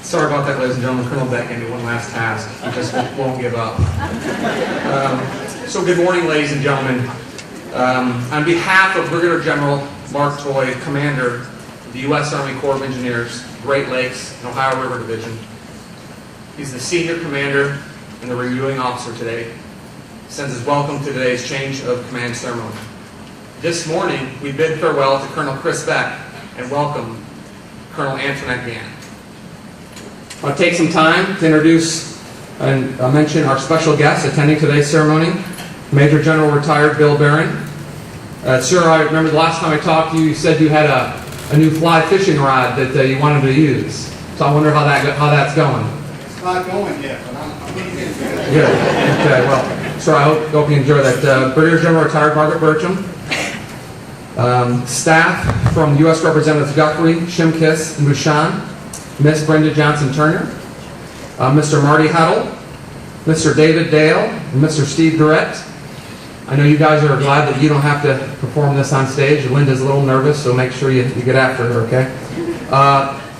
Sorry about that, ladies and gentlemen. Colonel Beck gave me one last task. He just won't give up. So good morning, ladies and gentlemen. On behalf of Brigadier General Mark Toy, Commander of the U.S. Army Corps of Engineers, Great Lakes and Ohio River Division, he's the senior commander and the reviewing officer today, sends his welcome to today's change of command ceremony. This morning, we bid farewell to Colonel Chris Beck and welcome Colonel Antoinette Gant. I want to take some time to introduce and mention our special guest attending today's ceremony, Major General retired Bill Barron. Sir, I remember the last time I talked to you, you said you had a new fly fishing rod that you wanted to use. So I wonder how that's going. It's not going yet, but I'm going to get it. Good. Okay, well, sir, I hope you enjoy that. Brigadier General retired Margaret Burcham. Staff from U.S. Representatives Guthrie, Shimkiss, and Bouchon. Miss Brenda Johnson-Turner, Mr. Marty Huddle, Mr. David Dale, and Mr. Steve Durrett. I know you guys are glad that you don't have to perform this on stage. Linda's a little nervous, so make sure you get after her, okay?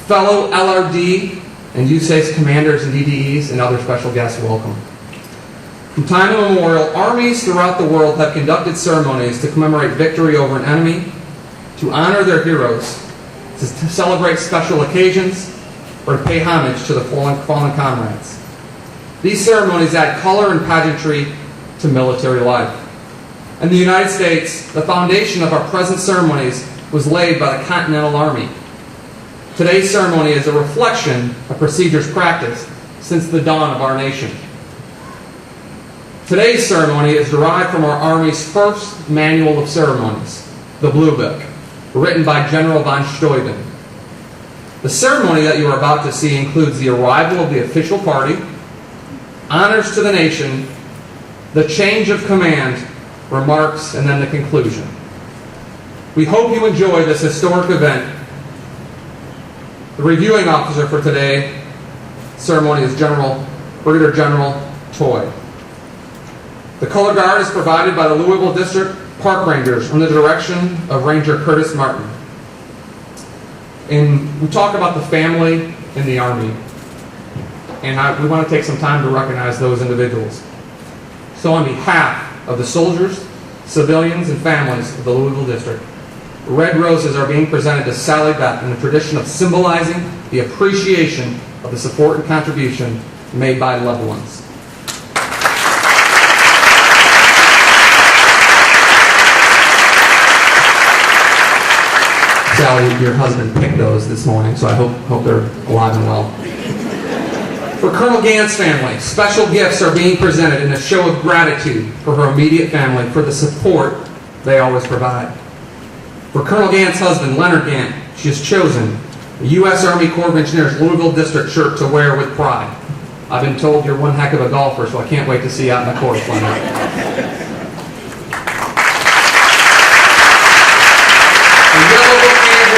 Fellow LRD and USACE commanders and DDEs and other special guests, welcome. From time immemorial, armies throughout the world have conducted ceremonies to commemorate victory over an enemy, to honor their heroes, to celebrate special occasions, or to pay homage to the fallen comrades. These ceremonies add color and pageantry to military life. In the United States, the foundation of our present ceremonies was laid by the Continental Army. Today's ceremony is a reflection of procedures practiced since the dawn of our nation. Today's ceremony is derived from our Army's first manual of ceremonies, the Blue Book, written by General von Steuben. The ceremony that you are about to see includes the arrival of the official party, honors to the nation, the change of command, remarks, and then the conclusion. We hope you enjoy this historic event. The reviewing officer for today's ceremony is Brigadier General Toy. The color guard is provided by the Louisville District Park Rangers under the direction of Ranger Curtis Martin. And we talk about the family in the Army, and we want to take some time to recognize those individuals. So on behalf of the soldiers, civilians, and families of the Louisville District, red roses are being presented to Sally Beth in the tradition of symbolizing the appreciation of the support and contribution made by loved ones. Sally, your husband picked those this morning, so I hope they're alive and well. For Colonel Gant's family, special gifts are being presented in a show of gratitude for her immediate family for the support they always provide. For Colonel Gant's husband, Leonard Gant, she has chosen the U.S. Army Corps of Engineers Louisville District shirt to wear with pride. I've been told you're one heck of a golfer, so I can't wait to see you out in the course, Leonard.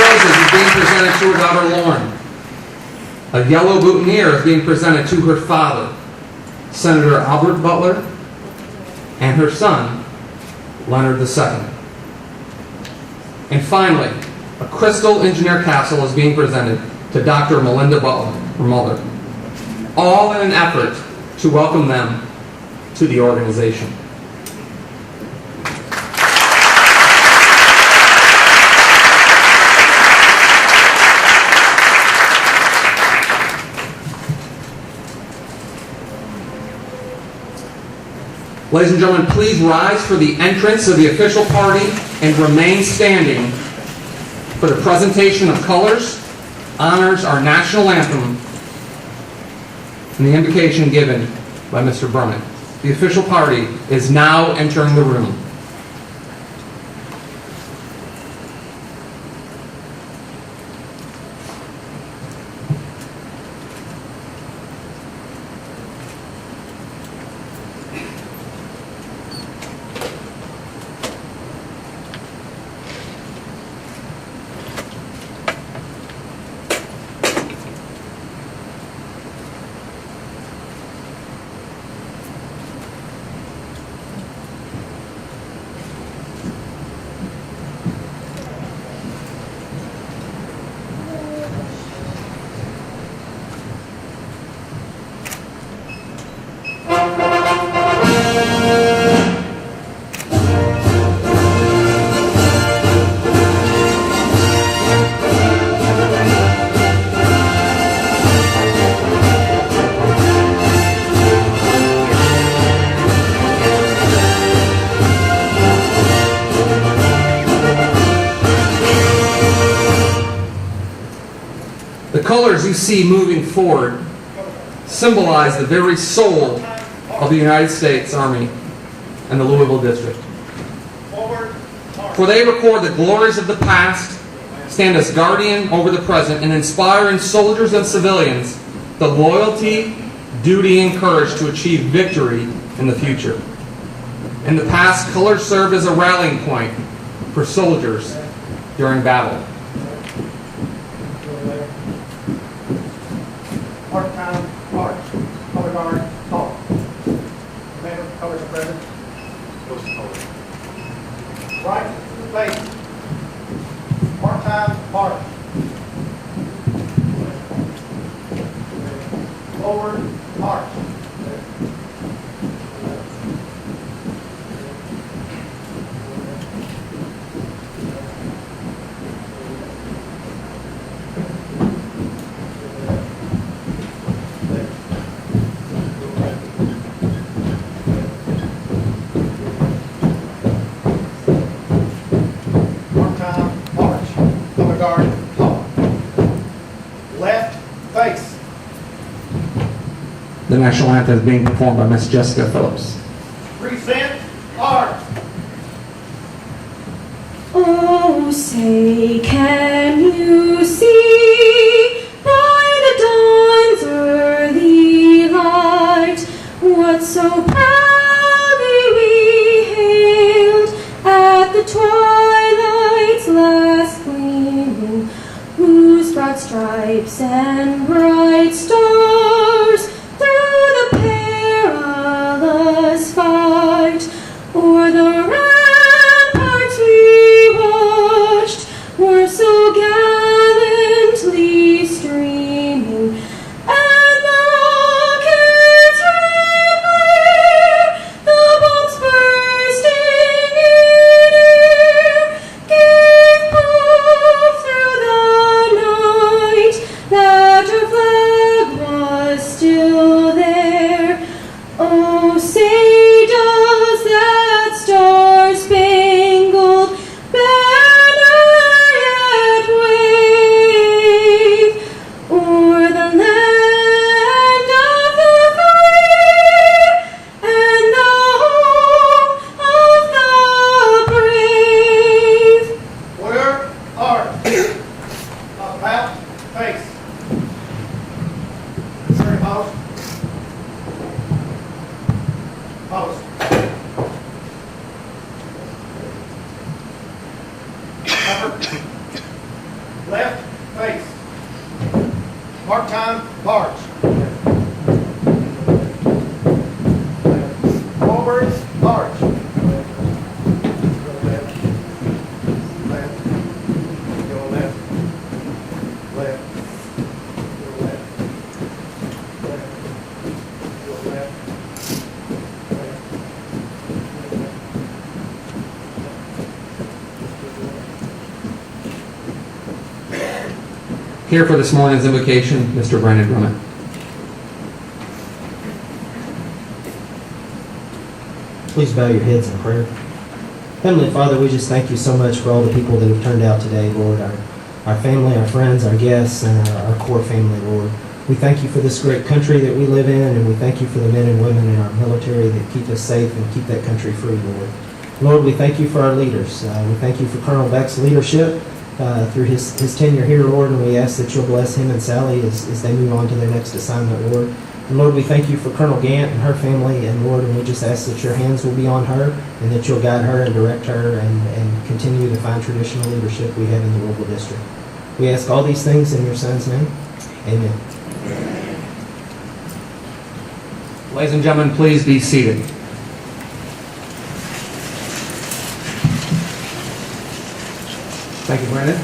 Is being presented to her daughter Lauren. A yellow boutonniere is being presented to her father, Senator Albert Butler, and her son, Leonard II. And finally, a crystal engineer castle is being presented to Dr. Melinda Butler, her mother, all in an effort to welcome them to the organization. Ladies and gentlemen, please rise for the entrance of the official party and remain standing for the presentation of colors, honors our national anthem, and the invocation given by Mr. Brummett. The official party is now entering the room. colors you see moving forward symbolize the very soul of the United States Army and the Louisville District. For they record the glories of the past, stand as guardian over the present, and inspire in soldiers and civilians the loyalty, duty, and courage to achieve victory in the future. In the past, colors served as a rallying point for soldiers during battle. Part-time march, color guard, halt. Commander, colors are present. Goes to colors. Right, face. Part-time march. Forward, march. The national anthem is being performed by Miss Jessica Phillips. Present art. Oh, say, can you see by the dawn's early light what so proudly we hailed at the twilight's last gleaming, whose broad stripes and bright stars through the perilous fight o'er the ramparts we watched were so gallantly streaming, and the rockets red glare, the bombs bursting in air, gave proof through the night that our flag was still there. Oh, say does that star-spangled banner yet wave o'er the land of the free and the home of the brave? Order, art. About face. Turn post. Post. Cover. Left face. Mark time, march. Forward, march. Left. Left. Go left. Left. Go left. Left. Go left. Here for this morning's invocation, Mr. Brandon Drummond. Please bow your heads in prayer. Heavenly Father, we just thank you so much for all the people that have turned out today, Lord, our family, our friends, our guests, and our core family, Lord. We thank you for this great country that we live in, and we thank you for the men and women in our military that keep us safe and keep that country free, Lord. Lord, we thank you for our leaders. We thank you for Colonel Beck's leadership through his tenure here, Lord, and we ask that you'll bless him and Sally as they move on to their next assignment, Lord. And Lord, we thank you for Colonel Gant and her family, and Lord, and we just ask that your hands will be on her and that you'll guide her and direct her and continue the fine traditional leadership we have in the Louisville District. We ask all these things in your Son's name. Amen. Ladies and gentlemen, please be seated. Thank you, Brandon.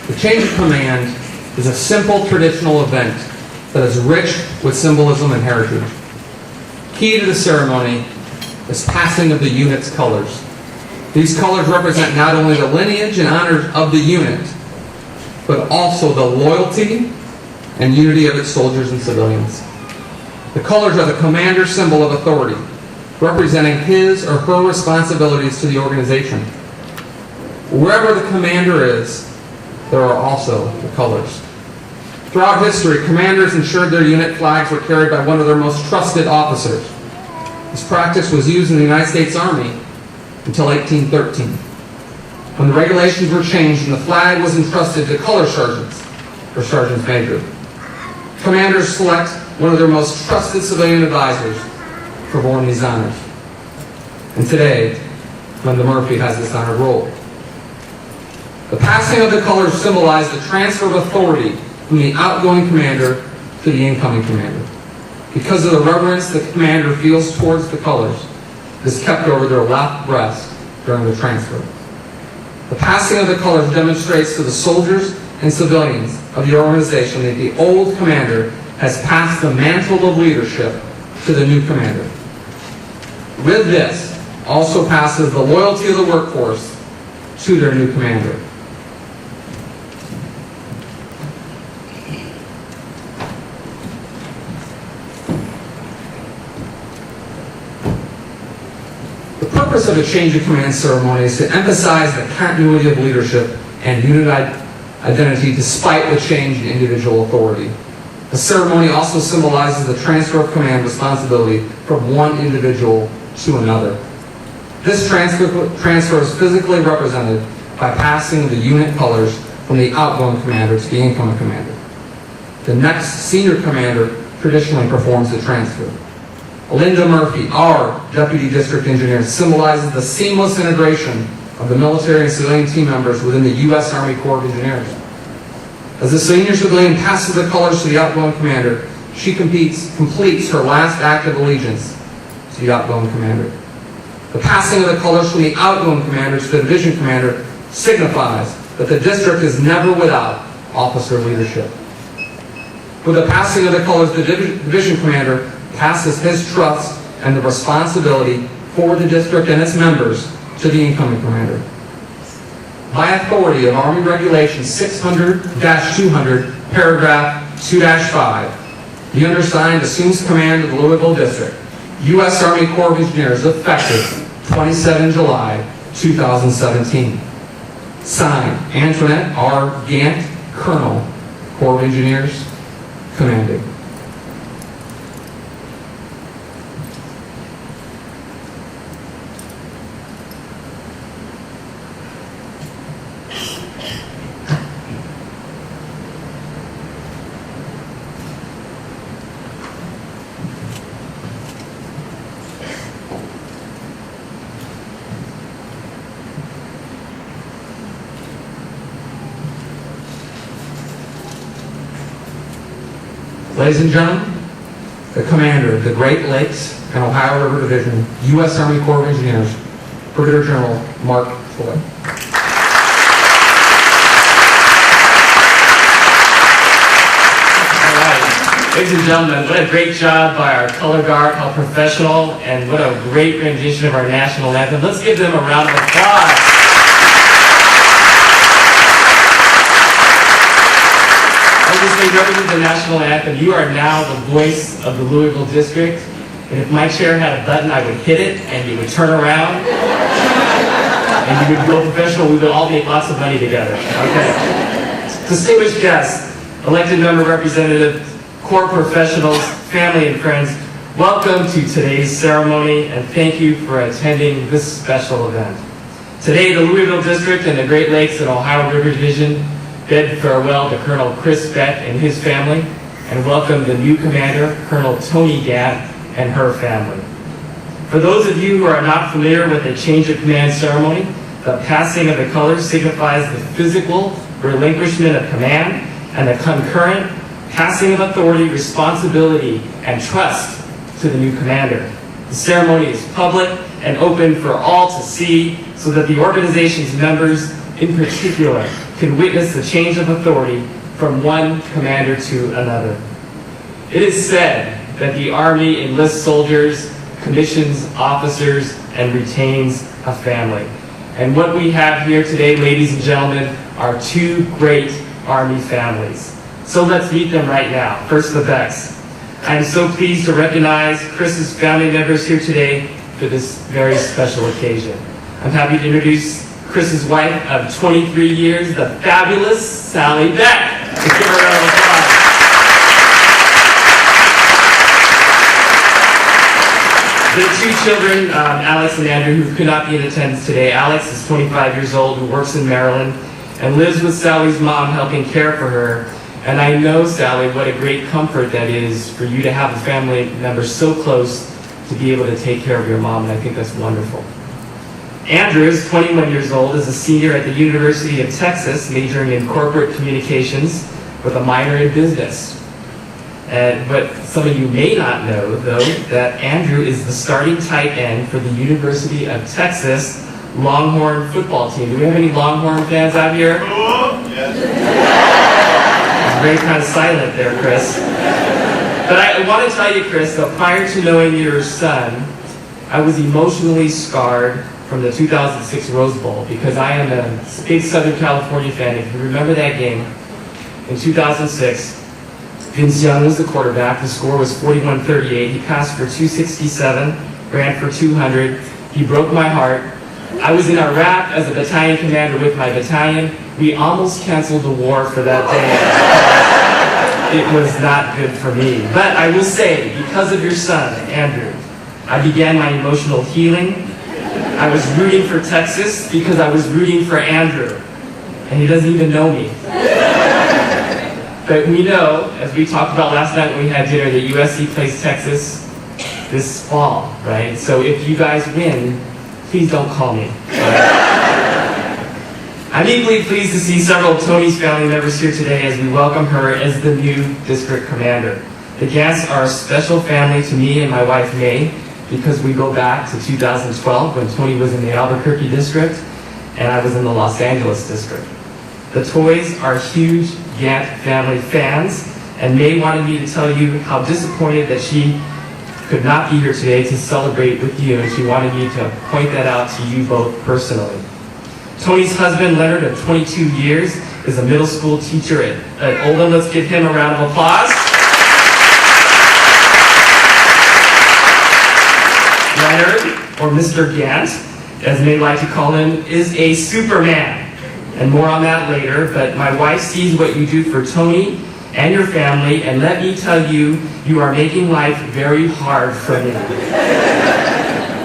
The change of command is a simple traditional event that is rich with symbolism and heritage. Key to the ceremony is passing of the unit's colors. These colors represent not only the lineage and honors of the unit, but also the loyalty and unity of its soldiers and civilians. The colors are the commander's symbol of authority, representing his or her responsibilities to the organization. Wherever the commander is, there are also the colors. Throughout history, commanders ensured their unit flags were carried by one of their most trusted officers. This practice was used in the United States Army until 1813, when the regulations were changed and the flag was entrusted to color sergeants or sergeants major. Commanders select one of their most trusted civilian advisors for performing these honors. And today, Linda Murphy has this honored role. The passing of the colors symbolized the transfer of authority from the outgoing commander to the incoming commander. Because of the reverence the commander feels towards the colors, it is kept over their left breast during the transfer. The passing of the colors demonstrates to the soldiers and civilians of the organization that the old commander has passed the mantle of leadership to the new commander. With this, also passes the loyalty of the workforce to their new commander. The purpose of a change of command ceremony is to emphasize the continuity of leadership and unit identity despite the change in individual authority. The ceremony also symbolizes the transfer of command responsibility from one individual to another. This transfer is physically represented by passing the unit colors from the outgoing commander to the incoming commander. The next senior commander traditionally performs the transfer. Linda Murphy, our Deputy District Engineer, symbolizes the seamless integration of the military and civilian team members within the U.S. Army Corps of Engineers. As the senior civilian passes the colors to the outgoing commander, she completes her last act of allegiance to the outgoing commander. The passing of the colors from the outgoing commander to the division commander signifies that the district is never without officer leadership. With the passing of the colors, the division commander passes his trust and the responsibility for the district and its members to the incoming commander. By authority of Army Regulation 600-200, paragraph 2-5, the undersigned assumes command of the Louisville District, U.S. Army Corps of Engineers, effective 27 July 2017. Signed, Antoinette R. Gant, Colonel, Corps of Engineers, commanding. Ladies and gentlemen, the Commander of the Great Lakes and Ohio River Division, U.S. Army Corps of Engineers, Brigadier General Mark Floyd. All right, ladies and gentlemen, what a great job by our color guard, how professional, and what a great rendition of our national anthem. Let's give them a round of applause. As they represent the national anthem, you are now the voice of the Louisville District. And if my chair had a button, I would hit it, and you would turn around, and you would go professional. We would all make lots of money together. Okay. Distinguished guests, elected member representatives, Corps professionals, family and friends, welcome to today's ceremony, and thank you for attending this special event. Today, the Louisville District and the Great Lakes and Ohio River Division bid farewell to Colonel Chris Beck and his family, and welcome the new commander, Colonel Tony Gant, and her family. For those of you who are not familiar with the change of command ceremony, the passing of the colors signifies the physical relinquishment of command and the concurrent passing of authority, responsibility, and trust to the new commander. The ceremony is public and open for all to see so that the organization's members in particular can witness the change of authority from one commander to another. It is said that the Army enlists soldiers, commissions officers, and retains a family. And what we have here today, ladies and gentlemen, are two great Army families. So let's meet them right now. First, the Becks. I am so pleased to recognize Chris's family members here today for this very special occasion. I'm happy to introduce Chris's wife of 23 years, the fabulous Sally Beck. Let's give her a round of applause. two children, Alex and Andrew, who could not be in attendance today. Alex is 25 years old, who works in Maryland, and lives with Sally's mom, helping care for her. And I know, Sally, what a great comfort that is for you to have a family member so close to be able to take care of your mom, and I think that's wonderful. Andrew is 21 years old, is a senior at the University of Texas, majoring in corporate communications with a minor in business. But some of you may not know, though, that Andrew is the starting tight end for the University of Texas Longhorn football team. Do we have any Longhorn fans out here? It's very kind of silent there, Chris. But I want to tell you, Chris, that prior to knowing your son, I was emotionally scarred from the 2006 Rose Bowl because I am a big Southern California fan. If you remember that game, in 2006, Vince Young was the quarterback. The score was 41-38. He passed for 267, ran for 200. He broke my heart. I was in Iraq as a battalion commander with my battalion. We almost canceled the war for that day. It was not good for me. But I will say, because of your son, Andrew, I began my emotional healing. I was rooting for Texas because I was rooting for Andrew. And he doesn't even know me. But we know, as we talked about last night when we had dinner, that USC plays Texas this fall, right? So if you guys win, please don't call me. I'm equally pleased to see several of Tony's family members here today as we welcome her as the new district commander. The Gants are a special family to me and my wife May because we go back to 2012 when Tony was in the Albuquerque district and I was in the Los Angeles district. The Toys are huge Gant family fans, and May wanted me to tell you how disappointed that she could not be here today to celebrate with you, and she wanted me to point that out to you both personally. Tony's husband, Leonard, of 22 years, is a middle school teacher at Oldham. Let's give him a round of applause. Leonard, or Mr. Gant, as May like to call him, is a Superman. And more on that later, but my wife sees what you do for Tony and your family, and let me tell you, you are making life very hard for me.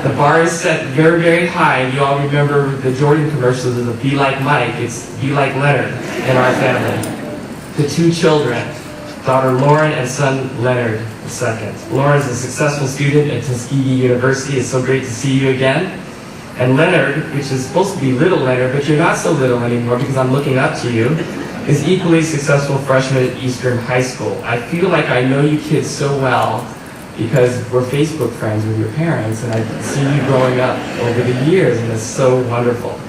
The bar is set very, very high, and you all remember the Jordan commercials of the Be Like Mike. It's Be Like Leonard in our family. The two children, daughter Lauren and son Leonard II. Lauren is a successful student at Tuskegee University. It's so great to see you again. And Leonard, which is supposed to be little Leonard, but you're not so little anymore because I'm looking up to you, is equally successful freshman at Eastern High School. I feel like I know you kids so well because we're Facebook friends with your parents, and I've seen you growing up over the years, and it's so wonderful.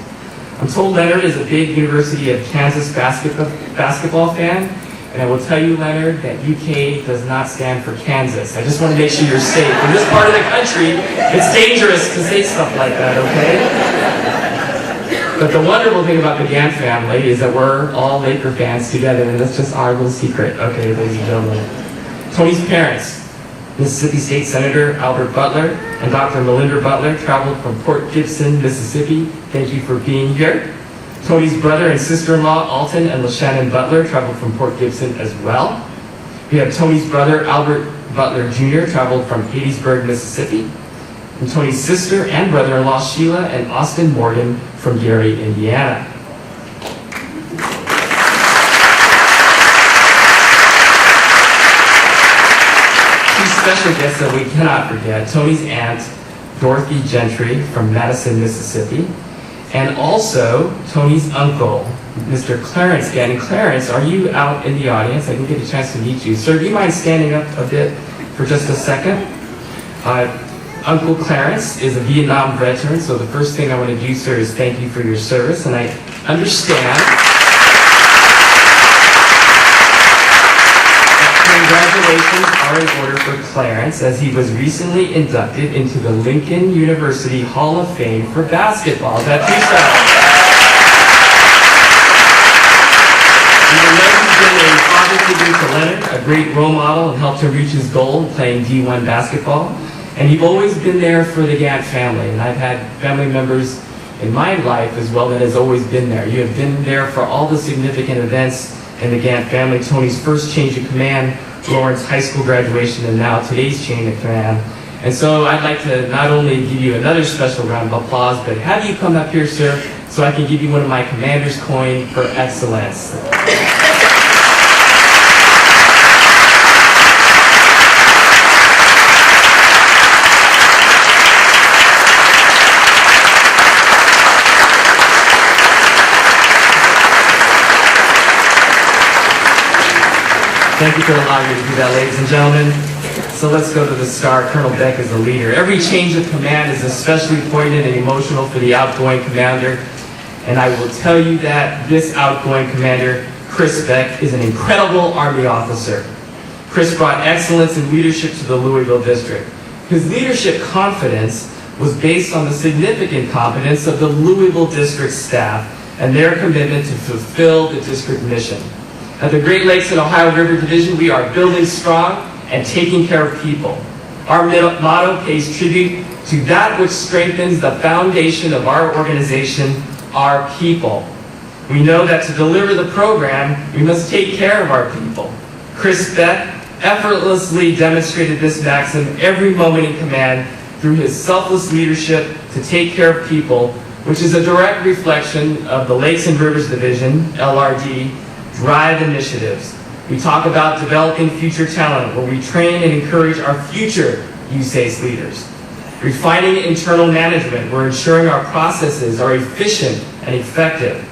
I'm told Leonard is a big University of Kansas basketball fan, and I will tell you, Leonard, that UK does not stand for Kansas. I just want to make sure you're safe. In this part of the country, it's dangerous to say stuff like that, okay? But the wonderful thing about the Gant family is that we're all Laker fans together, and that's just our little secret, okay, ladies and gentlemen. Tony's parents, Mississippi State Senator Albert Butler and Dr. Melinda Butler, traveled from Port Gibson, Mississippi. Thank you for being here. Tony's brother and sister-in-law, Alton and LaShannon Butler, traveled from Port Gibson as well. We have Tony's brother, Albert Butler Jr., traveled from Hattiesburg, Mississippi. And Tony's sister and brother-in-law, Sheila and Austin Morgan, from Gary, Indiana. Two special guests that we cannot forget. Tony's aunt, Dorothy Gentry, from Madison, Mississippi. And also, Tony's uncle, Mr. Clarence Gant. And Clarence, are you out in the audience? I didn't get a chance to meet you. Sir, do you mind standing up a bit for just a second? Uncle Clarence is a Vietnam veteran, so the first thing I want to do, sir, is thank you for your service. And I understand congratulations are in order for Clarence, as he was recently inducted into the Lincoln University Hall of Fame for basketball. Is that true, sir? Even though he's been a father figure to Leonard, a great role model, and helped him reach his goal in playing D1 basketball. And you've always been there for the Gant family, and I've had family members in my life as well that has always been there. You have been there for all the significant events in the Gant family. Tony's first change of command, Lauren's high school graduation, and now today's change of command. And so I'd like to not only give you another special round of applause, but have you come up here, sir, so I can give you one of my commander's coin for excellence. Thank you for allowing me to do that, ladies and gentlemen. So let's go to the star. Colonel Beck is the leader. Every change of command is especially poignant and emotional for the outgoing commander. And I will tell you that this outgoing commander, Chris Beck, is an incredible Army officer. Chris brought excellence in leadership to the Louisville district. His leadership confidence was based on the significant competence of the Louisville district staff and their commitment to fulfill the district mission. At the Great Lakes and Ohio River Division, we are building strong and taking care of people. Our motto pays tribute to that which strengthens the foundation of our organization, our people. We know that to deliver the program, we must take care of our people. Chris Beck effortlessly demonstrated this maxim every moment in command through his selfless leadership to take care of people, which is a direct reflection of the Lakes and Rivers Division, LRD, Drive initiatives. We talk about developing future talent, where we train and encourage our future USACE leaders. Refining internal management, we're ensuring our processes are efficient and effective.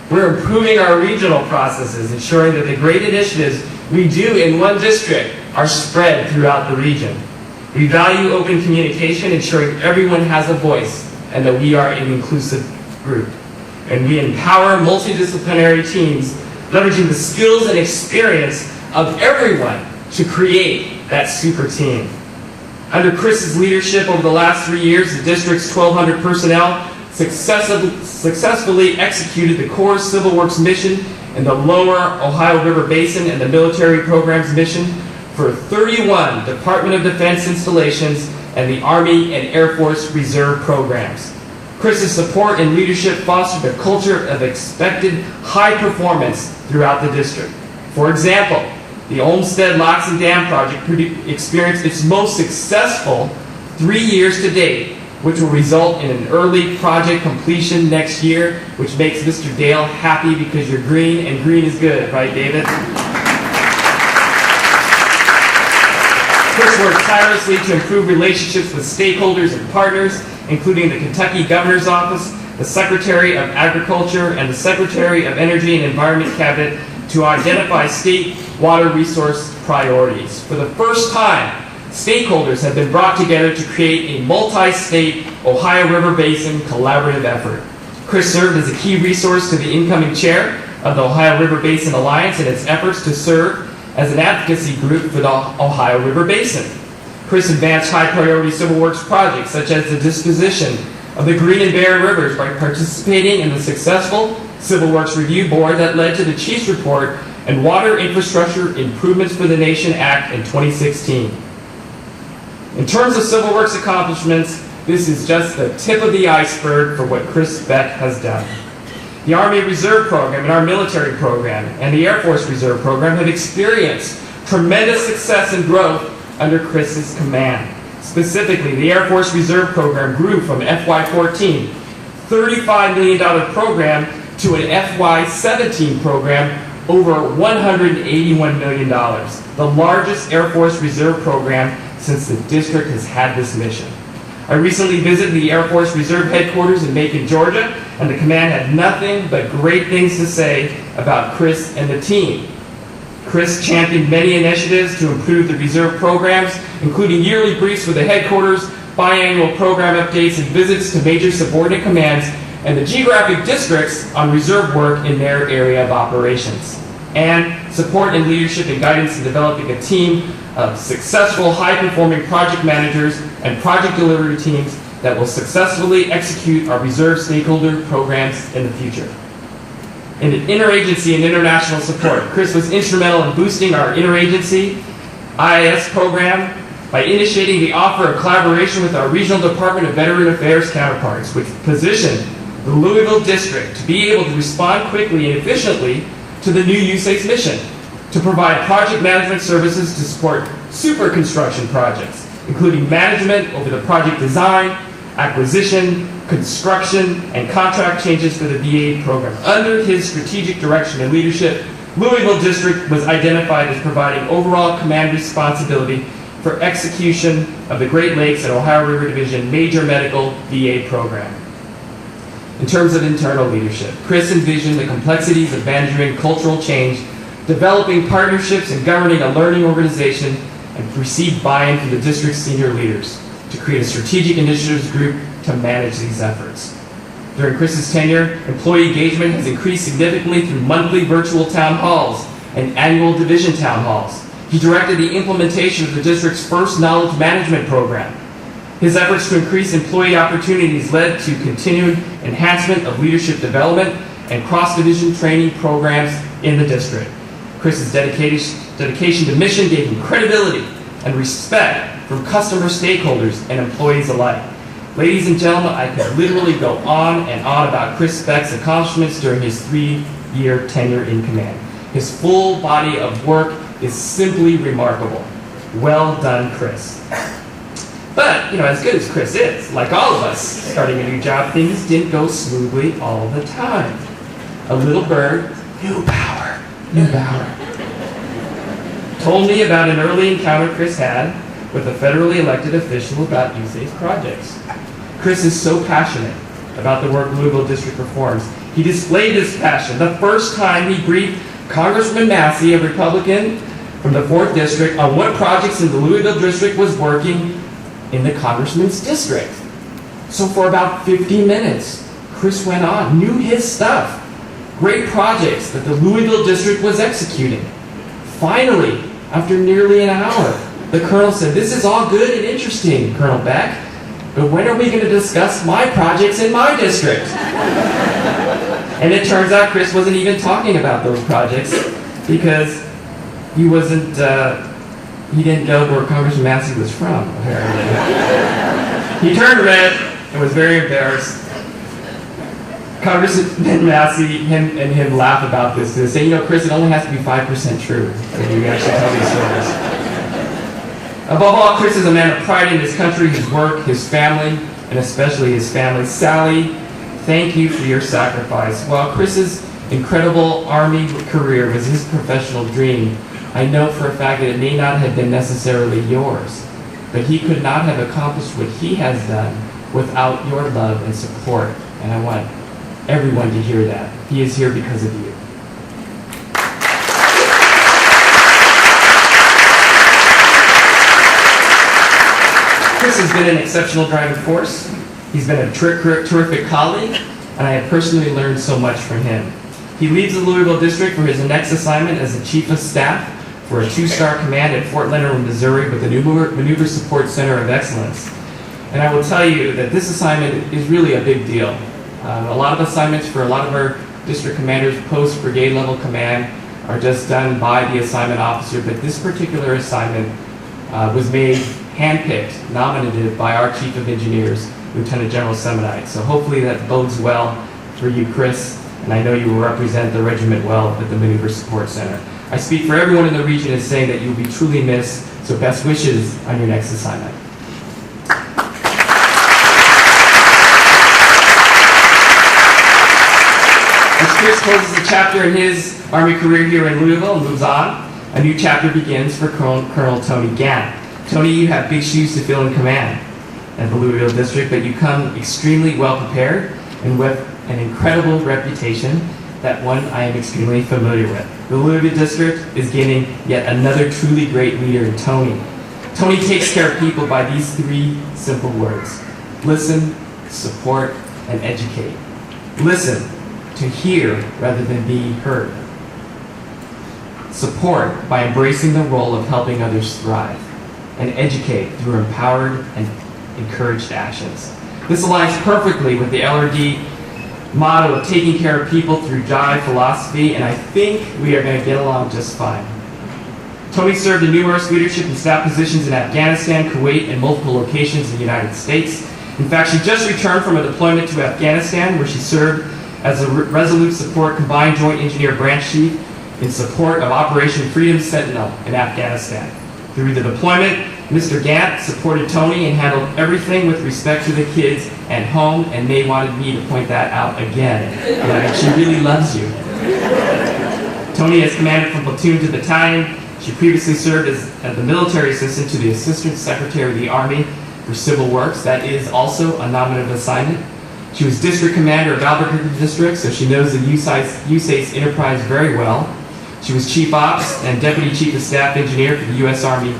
We're improving our regional processes, ensuring that the great initiatives we do in one district are spread throughout the region. We value open communication, ensuring everyone has a voice and that we are an inclusive group. And we empower multidisciplinary teams, leveraging the skills and experience of everyone to create that super team. Under Chris's leadership over the last 3 years, the district's 1,200 personnel successfully executed the Corps Civil Works mission in the lower Ohio River Basin and the military programs mission for 31 Department of Defense installations and the Army and Air Force Reserve programs. Chris's support and leadership fostered a culture of expected high performance throughout the district. For example, the Olmsted Locks and Dam project experienced its most successful 3 years to date, which will result in an early project completion next year, which makes Mr. Dale happy because you're green, and green is good, right, David? Chris worked tirelessly to improve relationships with stakeholders and partners, including the Kentucky Governor's Office, the Secretary of Agriculture, and the Secretary of Energy and Environment Cabinet to identify state water resource priorities. For the first time, stakeholders have been brought together to create a multi-state Ohio River Basin collaborative effort. Chris served as a key resource to the incoming chair of the Ohio River Basin Alliance in its efforts to serve as an advocacy group for the Ohio River Basin. Chris advanced high-priority civil works projects such as the disposition of the Green and Barren Rivers by participating in the successful Civil Works Review Board that led to the Chief's Report and Water Infrastructure Improvements for the Nation Act in 2016. In terms of civil works accomplishments, this is just the tip of the iceberg for what Chris Beck has done. The Army Reserve Program and our military program and the Air Force Reserve Program have experienced tremendous success and growth under Chris's command. Specifically, the Air Force Reserve Program grew from FY14 $35 million program to an FY17 program over $181 million, the largest Air Force Reserve program since the district has had this mission. I recently visited the Air Force Reserve headquarters in Macon, Georgia, and the command had nothing but great things to say about Chris and the team. Chris championed many initiatives to improve the reserve programs, including yearly briefs with the headquarters, biannual program updates, and visits to major subordinate commands and the geographic districts on reserve work in their area of operations. And support and leadership and guidance in developing a team of successful, high-performing project managers and project delivery teams that will successfully execute our reserve stakeholder programs in the future. In interagency and international support, Chris was instrumental in boosting our interagency IIS program by initiating the offer of collaboration with our Regional Department of Veteran Affairs counterparts, which positioned the Louisville District to be able to respond quickly and efficiently to the new USACE mission, to provide project management services to support super construction projects, including management over the project design, acquisition, construction, and contract changes for the VA program. Under his strategic direction and leadership, Louisville District was identified as providing overall command responsibility for execution of the Great Lakes and Ohio River Division major medical VA program. In terms of internal leadership, Chris envisioned the complexities of managing cultural change, developing partnerships and governing a learning organization, and received buy-in from the district's senior leaders to create a strategic initiatives group to manage these efforts. During Chris's tenure, employee engagement has increased significantly through monthly virtual town halls and annual division town halls. He directed the implementation of the district's first knowledge management program. His efforts to increase employee opportunities led to continued enhancement of leadership development and cross-division training programs in the district. Chris's dedication to mission gave him credibility and respect from customer stakeholders and employees alike. Ladies and gentlemen, I could literally go on and on about Chris Beck's accomplishments during his 3-year tenure in command. His full body of work is simply remarkable. Well done, Chris. But, as good as Chris is, like all of us starting a new job, things didn't go smoothly all the time. A little bird, new power, told me about an early encounter Chris had with a federally elected official about USACE projects. Chris is so passionate about the work Louisville District performs. He displayed his passion the first time he briefed Congressman Massey, a Republican from the 4th District, on what projects in the Louisville District was working in the Congressman's district. So for about 50 minutes, Chris went on, knew his stuff. Great projects that the Louisville District was executing. Finally, after nearly an hour, the Colonel said, "This is all good and interesting, Colonel Beck, but when are we going to discuss my projects in my district?" And it turns out Chris wasn't even talking about those projects because he didn't know where Congressman Massey was from, apparently. He turned red and was very embarrassed. Congressman Massey and him laugh about this. They say, Chris, it only has to be 5% true when you actually tell these stories. Above all, Chris is a man of pride in his country, his work, his family, and especially his family. Sally, thank you for your sacrifice. While Chris's incredible Army career was his professional dream, I know for a fact that it may not have been necessarily yours, but he could not have accomplished what he has done without your love and support, and I want everyone to hear that. He is here because of you. Chris has been an exceptional driving force. He's been a terrific colleague, and I have personally learned so much from him. He leads the Louisville District for his next assignment as the Chief of Staff for a 2-star command at Fort Leonard, Missouri, with the Maneuver Support Center of Excellence. And I will tell you that this assignment is really a big deal. A lot of assignments for a lot of our district commanders post-brigade level command are just done by the assignment officer, but this particular assignment was made handpicked, nominated by our Chief of Engineers, Lieutenant General Semonite. So hopefully that bodes well for you, Chris, and I know you will represent the regiment well at the Maneuver Support Center. I speak for everyone in the region in saying that you'll be truly missed, so best wishes on your next assignment. As Chris closes a chapter in his Army career here in Louisville and moves on, a new chapter begins for Colonel Tony Gant. Tony, you have big shoes to fill in command at the Louisville District, but you come extremely well prepared and with an incredible reputation, that one I am extremely familiar with. The Louisville District is gaining yet another truly great leader in Tony. Tony takes care of people by these 3 simple words: listen, support, and educate. Listen, to hear rather than be heard. Support by embracing the role of helping others thrive. And educate through empowered and encouraged actions. This aligns perfectly with the LRD motto of taking care of people through jive philosophy, and I think we are going to get along just fine. Tony served in numerous leadership and staff positions in Afghanistan, Kuwait, and multiple locations in the United States. In fact, she just returned from a deployment to Afghanistan, where she served as a Resolute Support Combined Joint Engineer Branch Chief in support of Operation Freedom Sentinel in Afghanistan. Through the deployment, Mr. Gant supported Tony and handled everything with respect to the kids at home, and May wanted me to point that out again. Like, she really loves you. Tony has commanded from platoon to battalion. She previously served as the military assistant to the Assistant Secretary of the Army for Civil Works. That is also a nominative assignment. She was district commander of Albuquerque District, so she knows the USACE enterprise very well. She was chief ops and deputy chief of staff engineer for the U.S. Army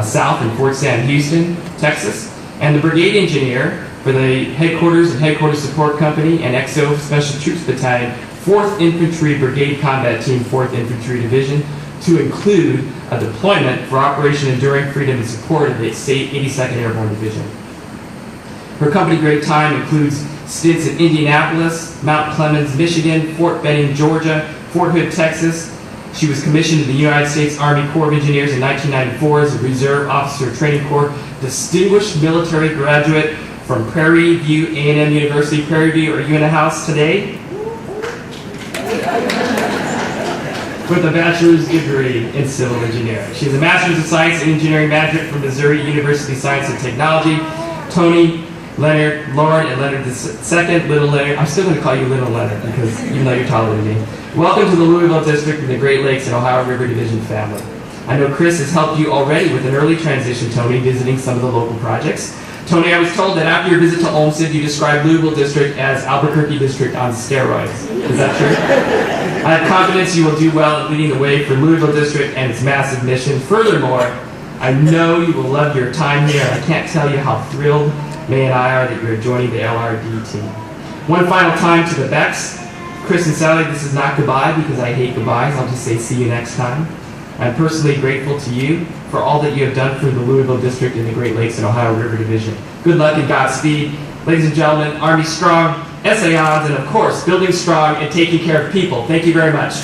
South in Fort Sam Houston, Texas, and the brigade engineer for the headquarters and headquarters support company and XO Special Troops Battalion, 4th Infantry Brigade Combat Team, 4th Infantry Division, to include a deployment for Operation Enduring Freedom in support of the 82nd Airborne Division. Her company grade time includes stints in Indianapolis, Mount Clemens, Michigan, Fort Benning, Georgia, Fort Hood, Texas. She was commissioned to the United States Army Corps of Engineers in 1994 as a Reserve Officer Training Corps Distinguished Military Graduate from Prairie View A&M University. Prairie View, are you in the house today? With a bachelor's degree in civil engineering. She has a master's of science in engineering management from Missouri University Science and Technology. Tony, Leonard, Lauren, and Leonard II, Little Leonard. I'm still going to call you Little Leonard because even though you're taller than me. Welcome to the Louisville District and the Great Lakes and Ohio River Division family. I know Chris has helped you already with an early transition, Tony, visiting some of the local projects. Tony, I was told that after your visit to Olmsted, you described Louisville District as Albuquerque District on steroids. Is that true? I have confidence you will do well in leading the way for Louisville District and its massive mission. Furthermore, I know you will love your time here. I can't tell you how thrilled May and I are that you're joining the LRD team. One final time to the Becks. Chris and Sally, this is not goodbye because I hate goodbyes. I'll just say see you next time. I'm personally grateful to you for all that you have done for the Louisville District and the Great Lakes and Ohio River Division. Good luck and Godspeed. Ladies and gentlemen, Army Strong, SA Odds, and of course, Building Strong and Taking Care of People. Thank you very much.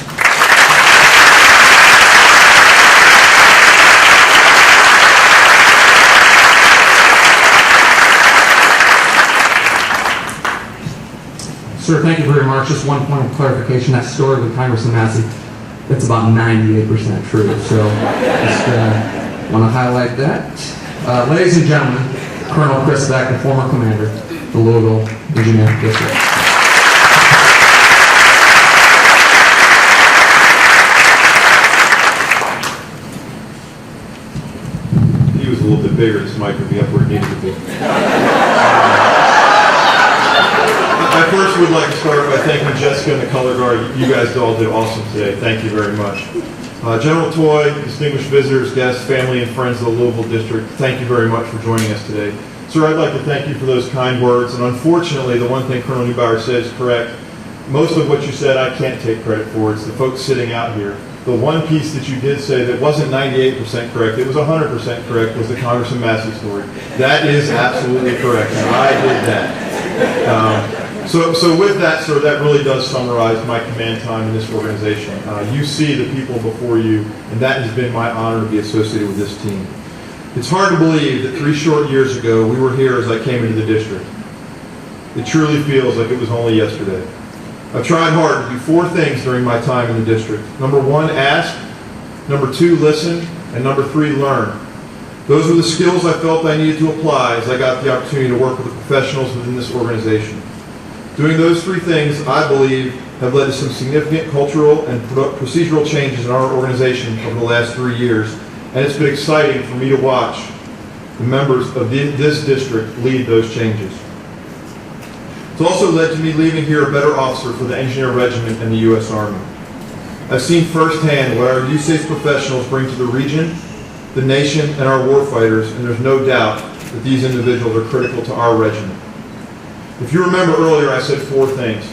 Sir, thank you very much. Just one point of clarification. That story with Congressman Massey, that's about 98% true. So just want to highlight that. Ladies and gentlemen, Colonel Chris Beck, the former commander of the Louisville Engineering District. He was a little bit bigger. This mic would be up where it needed to be. I first would like to start by thanking Jessica and the Color Guard. You guys all did awesome today. Thank you very much. General Toy, distinguished visitors, guests, family, and friends of the Louisville District, thank you very much for joining us today. Sir, I'd like to thank you for those kind words. And unfortunately, the one thing Colonel Neubauer said is correct. Most of what you said, I can't take credit for. It's the folks sitting out here. The one piece that you did say that wasn't 98% correct, it was 100% correct, was the Congressman Massey story. That is absolutely correct, and I did that. So with that, sir, that really does summarize my command time in this organization. You see the people before you, and that has been my honor to be associated with this team. It's hard to believe that 3 short years ago, we were here as I came into the district. It truly feels like it was only yesterday. I've tried hard to do 4 things during my time in the district. Number 1, ask. Number 2, listen. And number 3, learn. Those were the skills I felt I needed to apply as I got the opportunity to work with the professionals within this organization. Doing those 3 things, I believe, have led to some significant cultural and procedural changes in our organization over the last 3 years, and it's been exciting for me to watch the members of this district lead those changes. It's also led to me leaving here a better officer for the Engineer Regiment and the U.S. Army. I've seen firsthand what our USACE professionals bring to the region, the nation, and our warfighters, and there's no doubt that these individuals are critical to our regiment. If you remember earlier, I said 4 things.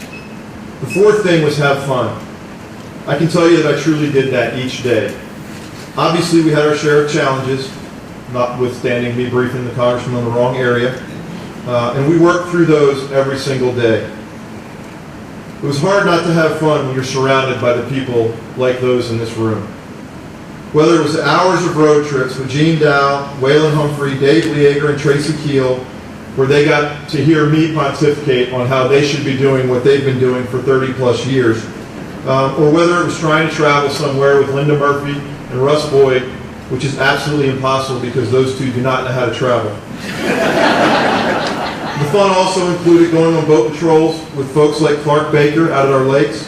The 4th thing was have fun. I can tell you that I truly did that each day. Obviously, we had our share of challenges, notwithstanding me briefing the Congressman on the wrong area, and we worked through those every single day. It was hard not to have fun when you're surrounded by the people like those in this room. Whether it was hours of road trips with Gene Dow, Waylon Humphrey, Dave Leager, and Tracy Keel, where they got to hear me pontificate on how they should be doing what they've been doing for 30 plus years, or whether it was trying to travel somewhere with Linda Murphy and Russ Boyd which is absolutely impossible because those two do not know how to travel. The fun also included going on boat patrols with folks like Clark Baker out at our lakes,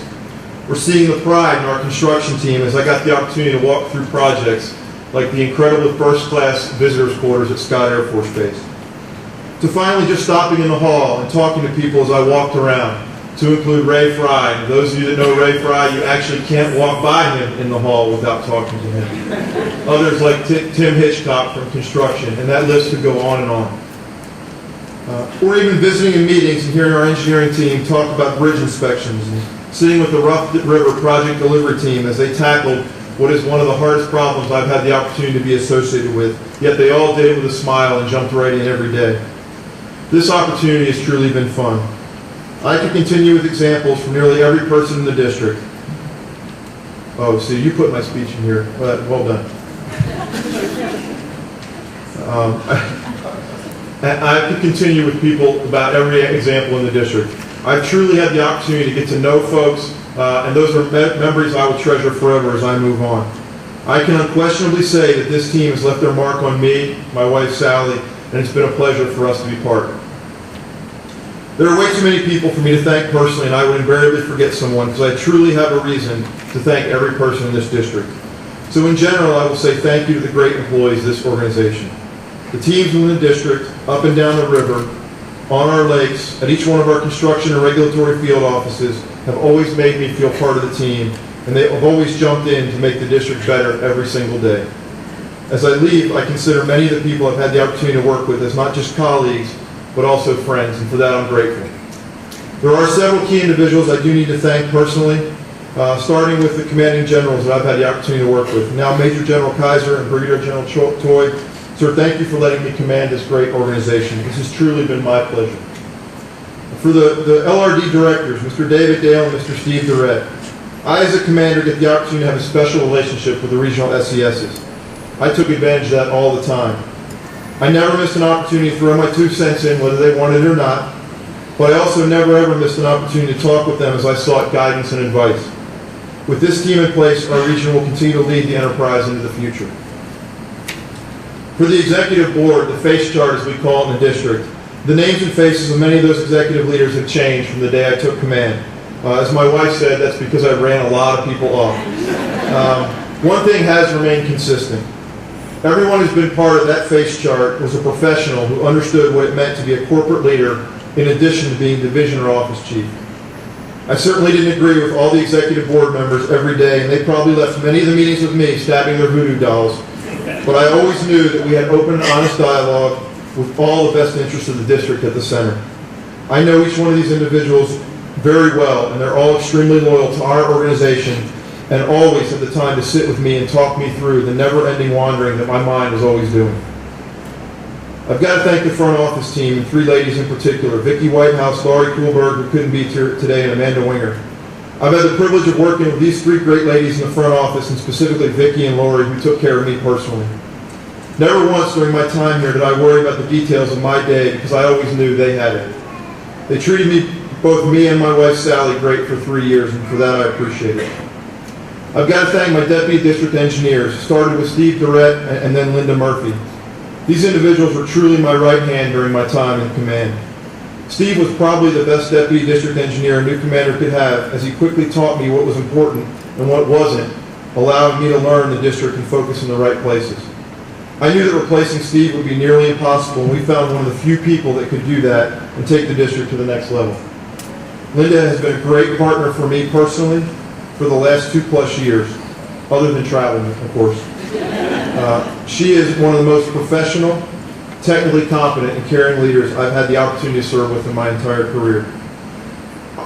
or seeing the pride in our construction team as I got the opportunity to walk through projects like the incredible first-class visitors' quarters at Scott Air Force Base. To finally just stopping in the hall and talking to people as I walked around, to include Ray Fry. And those of you that know Ray Fry, you actually can't walk by him in the hall without talking to him. Others like Tim Hitchcock from construction, and that list could go on and on. Or even visiting in meetings and hearing our engineering team talk about bridge inspections and sitting with the Rough River project delivery team as they tackled what is one of the hardest problems I've had the opportunity to be associated with, yet they all did it with a smile and jumped right in every day. This opportunity has truly been fun. I could continue with examples from nearly every person in the district. Oh, see, you put my speech in here. Well done. I could continue with people about every example in the district. I've truly had the opportunity to get to know folks, and those are memories I will treasure forever as I move on. I can unquestionably say that this team has left their mark on me, my wife Sally, and it's been a pleasure for us to be part. There are way too many people for me to thank personally, and I would invariably forget someone because I truly have a reason to thank every person in this district. So in general, I will say thank you to the great employees of this organization. The teams in the district, up and down the river, on our lakes, at each one of our construction and regulatory field offices have always made me feel part of the team, and they have always jumped in to make the district better every single day. As I leave, I consider many of the people I've had the opportunity to work with as not just colleagues, but also friends, and for that I'm grateful. There are several key individuals I do need to thank personally, starting with the commanding generals that I've had the opportunity to work with. Now Major General Kaiser and Brigadier General Toy. Sir, thank you for letting me command this great organization. This has truly been my pleasure. For the LRD directors, Mr. David Dale and Mr. Steve Durrett, I as a commander get the opportunity to have a special relationship with the regional SESs. I took advantage of that all the time. I never missed an opportunity to throw my 2 cents in, whether they wanted it or not, but I also never ever missed an opportunity to talk with them as I sought guidance and advice. With this team in place, our region will continue to lead the enterprise into the future. For the executive board, the face chart as we call it in the district, the names and faces of many of those executive leaders have changed from the day I took command. As my wife said, that's because I ran a lot of people off. One thing has remained consistent. Everyone who's been part of that face chart was a professional who understood what it meant to be a corporate leader in addition to being division or office chief. I certainly didn't agree with all the executive board members every day, and they probably left many of the meetings with me stabbing their voodoo dolls. But I always knew that we had open and honest dialogue with all the best interests of the district at the center. I know each one of these individuals very well, and they're all extremely loyal to our organization and always have the time to sit with me and talk me through the never-ending wandering that my mind was always doing. I've got to thank the front office team, and 3 ladies in particular, Vicki Whitehouse, Laurie Kuhlberg, who couldn't be here today, and Amanda Winger. I've had the privilege of working with these 3 great ladies in the front office, and specifically Vicki and Laurie, who took care of me personally. Never once during my time here did I worry about the details of my day because I always knew they had it. They treated both me and my wife Sally great for 3 years, and for that I appreciate it. I've got to thank my deputy district engineers, started with Steve Durrett and then Linda Murphy. These individuals were truly my right hand during my time in command. Steve was probably the best deputy district engineer a new commander could have, as he quickly taught me what was important and what wasn't, allowing me to learn the district and focus in the right places. I knew that replacing Steve would be nearly impossible, and we found one of the few people that could do that and take the district to the next level. Linda has been a great partner for me personally for the last 2+ years, other than traveling, of course. She is one of the most professional, technically competent, and caring leaders I've had the opportunity to serve with in my entire career.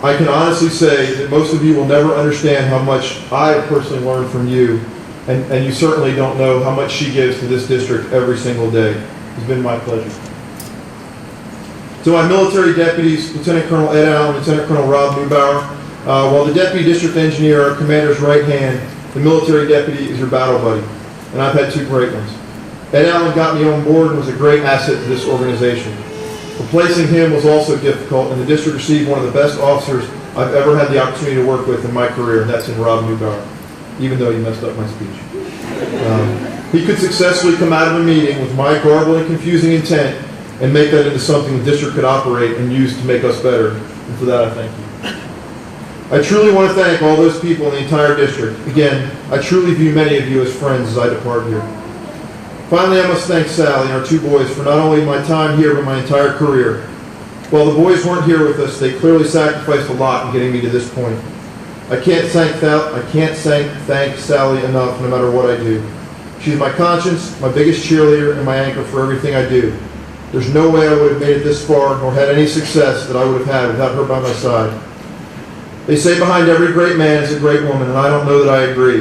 I can honestly say that most of you will never understand how much I have personally learned from you, and you certainly don't know how much she gives to this district every single day. It's been my pleasure. To my military deputies, Lieutenant Colonel Ed Allen, Lieutenant Colonel Rob Neubauer, while the deputy district engineer, our commander's right hand, the military deputy is your battle buddy, and I've had 2 great ones. Ed Allen got me on board and was a great asset to this organization. Replacing him was also difficult, and the district received one of the best officers I've ever had the opportunity to work with in my career, and that's in Rob Neubauer, even though he messed up my speech. He could successfully come out of a meeting with my garbled and confusing intent and make that into something the district could operate and use to make us better. And for that, I thank you. I truly want to thank all those people in the entire district. Again, I truly view many of you as friends as I depart here. Finally, I must thank Sally and our two boys for not only my time here, but my entire career. While the boys weren't here with us, they clearly sacrificed a lot in getting me to this point. I can't thank Sally enough no matter what I do. She's my conscience, my biggest cheerleader, and my anchor for everything I do. There's no way I would have made it this far or had any success that I would have had without her by my side. They say behind every great man is a great woman, and I don't know that I agree.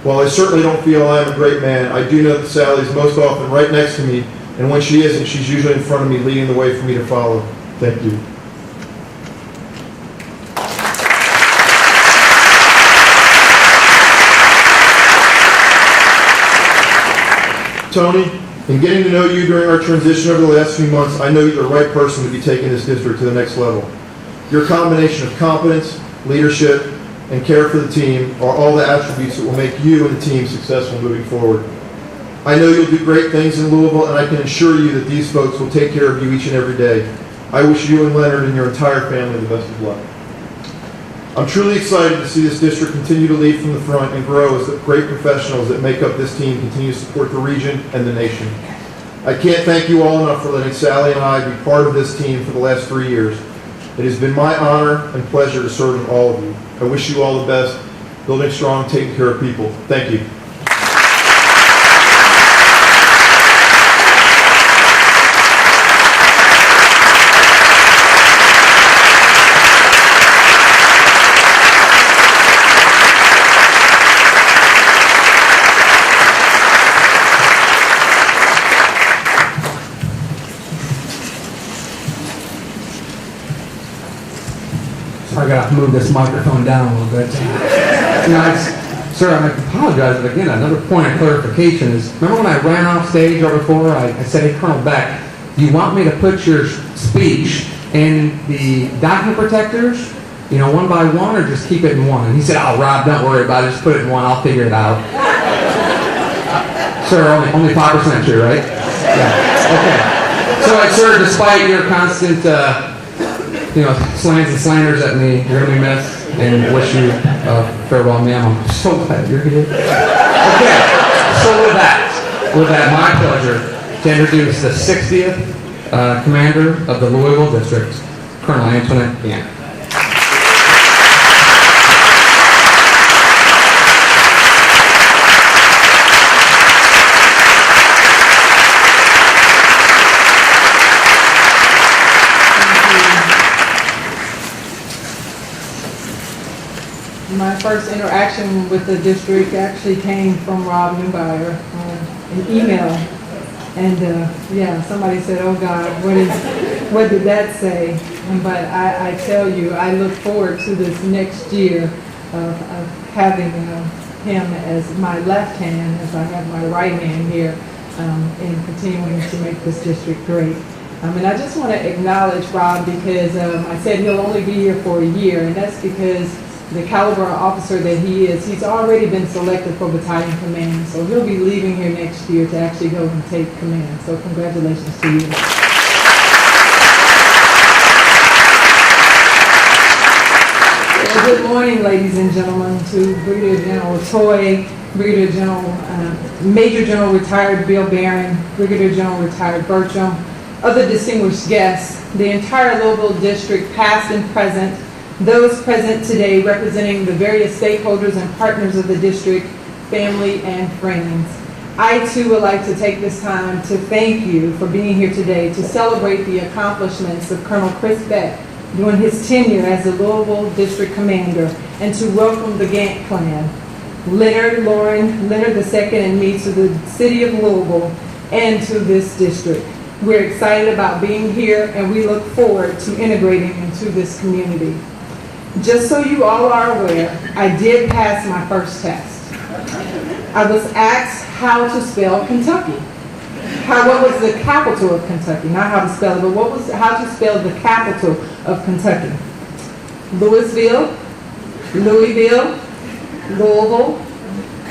While I certainly don't feel I am a great man, I do know that Sally is most often right next to me, and when she isn't, she's usually in front of me, leading the way for me to follow. Thank you. Tony, in getting to know you during our transition over the last few months, I know you're the right person to be taking this district to the next level. Your combination of competence, leadership, and care for the team are all the attributes that will make you and the team successful moving forward. I know you'll do great things in Louisville, and I can assure you that these folks will take care of you each and every day. I wish you and Leonard and your entire family the best of luck. I'm truly excited to see this district continue to lead from the front and grow as the great professionals that make up this team continue to support the region and the nation. I can't thank you all enough for letting Sally and I be part of this team for the last 3 years. It has been my honor and pleasure to serve with all of you. I wish you all the best, building strong, taking care of people. Thank you. I gotta move this microphone down a little bit. Sir, I apologize, but again, another point of clarification is, remember when I ran off stage over before, I said, hey, Colonel Beck, do you want me to put your speech in the document protectors, one by one, or just keep it in one? And he said, oh, Rob, don't worry about it, just put it in one, I'll figure it out. Sir, only 5% sure, right? Yeah, okay. So, sir, despite your constant, slants and slanders at me, you're going to be missed, and wish you farewell, ma'am. I'm so glad you're here. Okay, so with that, my pleasure to introduce the 60th Commander of the Louisville District, Colonel Antoinette Gant. My first interaction with the district actually came from Rob Newbauer, an email. And somebody said, oh God, what did that say? But I tell you, I look forward to this next year of having him as my left hand, as I have my right hand here, and continuing to make this district great. And I just want to acknowledge Rob because I said he'll only be here for a year, and that's because the caliber of officer that he is, he's already been selected for battalion command, so he'll be leaving here next year to actually go and take command. So congratulations to you. Well, good morning, ladies and gentlemen, to Brigadier General Toy, Brigadier General, Major General retired Bill Barron, Brigadier General retired Bertram, other distinguished guests, the entire Louisville district, past and present, those present today representing the various stakeholders and partners of the district, family, and friends. I too would like to take this time to thank you for being here today to celebrate the accomplishments of Colonel Chris Beck during his tenure as the Louisville District Commander, and to welcome the Gant clan, Leonard II, and me to the city of Louisville and to this district. We're excited about being here, and we look forward to integrating into this community. Just so you all are aware, I did pass my first test. I was asked how to spell Kentucky. What was the capital of Kentucky? Not how to spell it, but how to spell the capital of Kentucky. Louisville, Louisville, Louisville,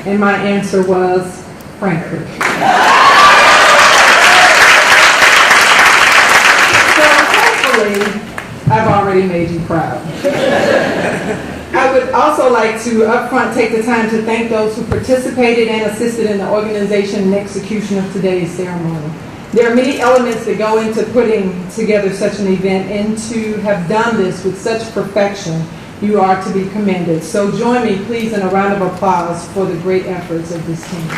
and my answer was Frankfurt. So hopefully, I've already made you proud. I would also like to upfront take the time to thank those who participated and assisted in the organization and execution of today's ceremony. There are many elements that go into putting together such an event, and to have done this with such perfection, you are to be commended. So join me, please, in a round of applause for the great efforts of this team.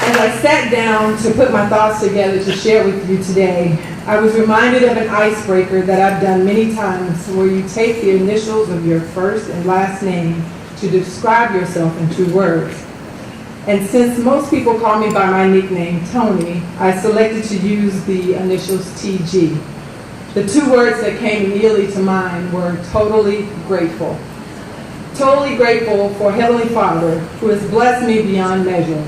As I sat down to put my thoughts together to share with you today, I was reminded of an icebreaker that I've done many times, where you take the initials of your first and last name to describe yourself in 2 words. And since most people call me by my nickname, Tony, I selected to use the initials TG. The 2 words that came immediately to mind were totally grateful. Totally grateful for Heavenly Father, who has blessed me beyond measure.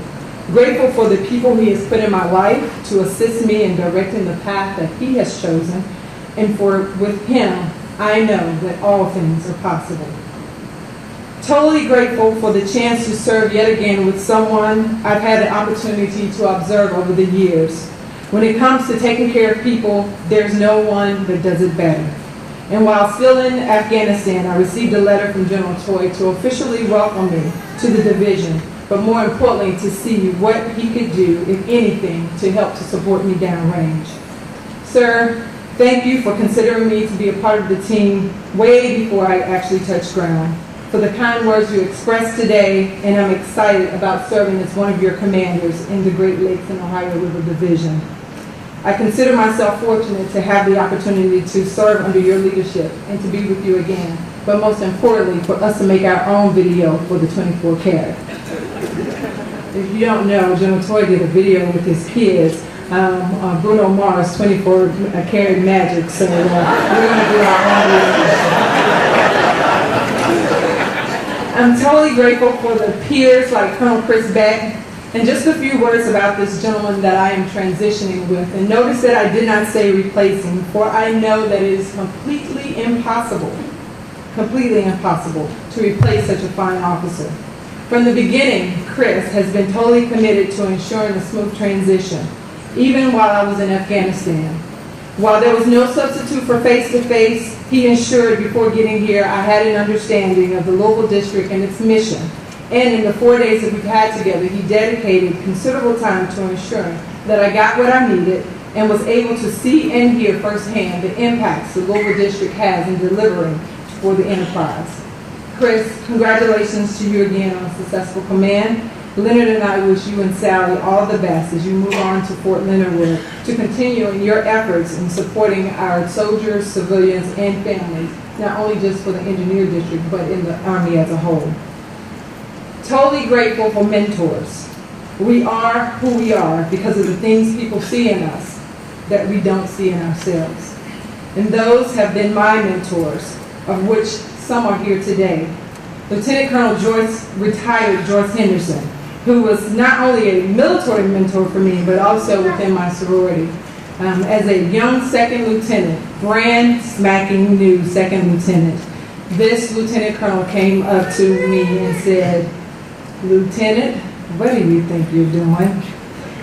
Grateful for the people He has put in my life to assist me in directing the path that He has chosen. And for with Him, I know that all things are possible. Totally grateful for the chance to serve yet again with someone I've had the opportunity to observe over the years. When it comes to taking care of people, there's no one that does it better. And while still in Afghanistan, I received a letter from General Toy to officially welcome me to the division, but more importantly, to see what he could do, if anything, to help to support me downrange. Sir, thank you for considering me to be a part of the team way before I actually touched ground, for the kind words you expressed today, and I'm excited about serving as one of your commanders in the Great Lakes and Ohio River Division. I consider myself fortunate to have the opportunity to serve under your leadership and to be with you again, but most importantly, for us to make our own video for the 24 karat. If you don't know, General Toy did a video with his kids, Bruno Mars, 24 karat magic, so we're going to do our own video. I'm totally grateful for the peers like Colonel Chris Beck, and just a few words about this gentleman that I am transitioning with. And notice that I did not say replacing, for I know that it is completely impossible to replace such a fine officer. From the beginning, Chris has been totally committed to ensuring a smooth transition, even while I was in Afghanistan. While there was no substitute for face-to-face, he ensured before getting here I had an understanding of the local district and its mission. And in the 4 days that we've had together, he dedicated considerable time to ensuring that I got what I needed and was able to see and hear firsthand the impacts the local district has in delivering for the enterprise. Chris, congratulations to you again on a successful command. Leonard and I wish you and Sally all the best as you move on to Fort Leonard Wood to continue in your efforts in supporting our soldiers, civilians, and families, not only just for the Engineer District, but in the Army as a whole. Totally grateful for mentors. We are who we are because of the things people see in us that we don't see in ourselves. And those have been my mentors, of which some are here today. Lieutenant Colonel retired Joyce Henderson, who was not only a military mentor for me, but also within my sorority. As a young second lieutenant, brand smacking new second lieutenant, this Lieutenant Colonel came up to me and said, "Lieutenant, what do you think you're doing?"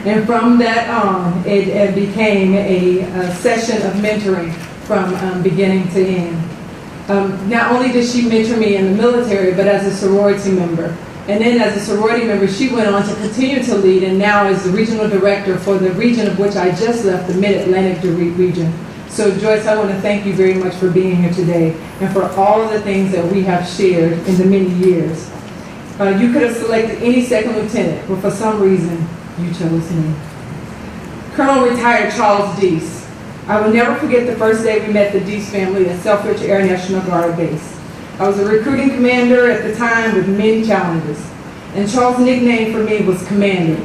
And from that on, it became a session of mentoring from beginning to end. Not only did she mentor me in the military, but as a sorority member. And then as a sorority member, she went on to continue to lead, and now is the regional director for the region of which I just left, the Mid-Atlantic region. So Joyce, I want to thank you very much for being here today and for all of the things that we have shared in the many years. You could have selected any second lieutenant, but for some reason, you chose me. Colonel retired Charles Deese. I will never forget the first day we met the Deese family at Selfridge Air National Guard Base. I was a recruiting commander at the time with many challenges, and Charles' nickname for me was Commander.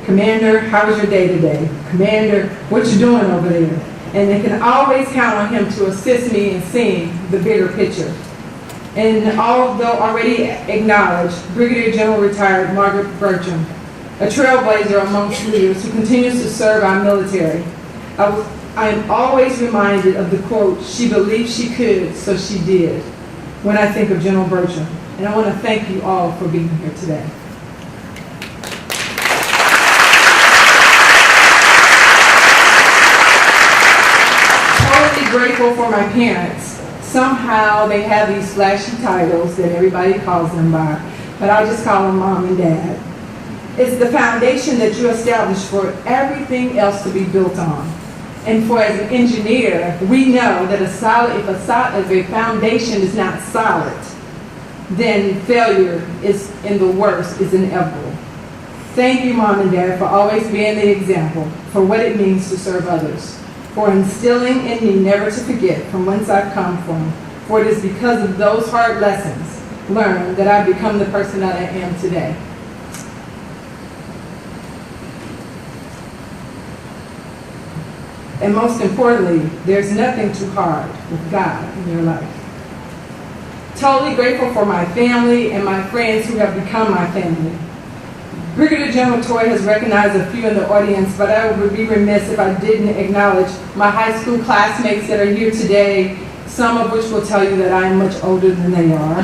Commander, how was your day today? Commander, what you doing over there? And they can always count on him to assist me in seeing the bigger picture. And although already acknowledged, Brigadier General retired Margaret Bertram, a trailblazer amongst leaders who continues to serve our military. I am always reminded of the quote, "She believed she could, so she did." when I think of General Bertram. And I want to thank you all for being here today. Totally grateful for my parents. Somehow they have these flashy titles that everybody calls them by, but I just call them Mom and Dad. It's the foundation that you establish for everything else to be built on. And for as an engineer, we know that if a foundation is not solid, then failure is, in the worst, is inevitable. Thank you, Mom and Dad, for always being the example for what it means to serve others, for instilling in me never to forget from whence I've come from, for it is because of those hard lessons learned that I've become the person that I am today. And most importantly, there's nothing too hard with God in your life. Totally grateful for my family and my friends who have become my family. Brigadier General Toy has recognized a few in the audience, but I would be remiss if I didn't acknowledge my high school classmates that are here today, some of which will tell you that I am much older than they are.